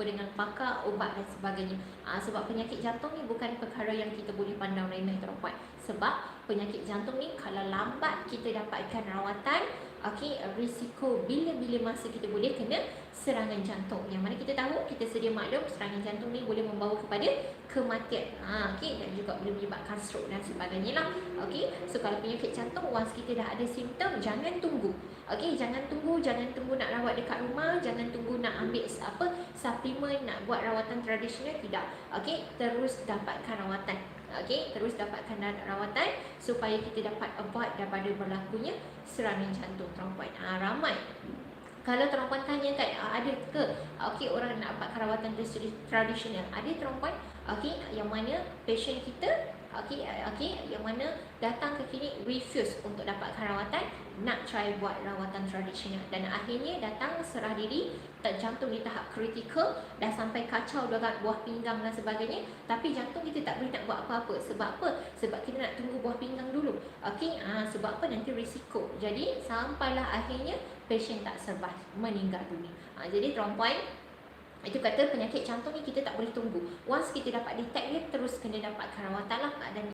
dengan pakar ubat dan sebagainya. Sebab penyakit jantung ni bukan perkara yang kita boleh pandang remeh tuan-puan. Sebab penyakit jantung ni kalau lambat kita dapatkan rawatan, risiko bila-bila masa kita boleh kena serangan jantung. Yang mana kita tahu, kita sedia maklum serangan jantung ni boleh membawa kepada kematian. Dan juga boleh menyebabkan stroke dan sebagainya lah. So kalau penyakit jantung, once kita dah ada simptom, jangan tunggu. Jangan tunggu nak rawat dekat rumah, jangan tunggu nak ambil suplemen, nak buat rawatan tradisional, tidak. Terus dapatkan rawatan. Terus dapatkan rawatan supaya kita dapat avoid daripada berlakunya serangan jantung tuan-puan. Ramai kalau tuan-puan tanya kan, ada ke orang nak dapatkan rawatan tradisional? Ada tuan-puan, yang mana patient kita yang mana datang ke klinik refuse untuk dapatkan rawatan, nak try buat rawatan tradisional, dan akhirnya datang serah diri, jantung di tahap kritikal, dah sampai kacau dekat buah pinggang dan sebagainya, tapi jantung kita tak boleh nak buat apa-apa. Sebab apa? Sebab kita nak tunggu buah pinggang dulu. Sebab apa? Nanti risiko. Jadi sampailah akhirnya patient tak survive, meninggal dunia. Jadi tuan-puan, itu kata penyakit jantung ni kita tak boleh tunggu. Once kita dapat detect dia, terus kena dapatkan rawatan lah. Dan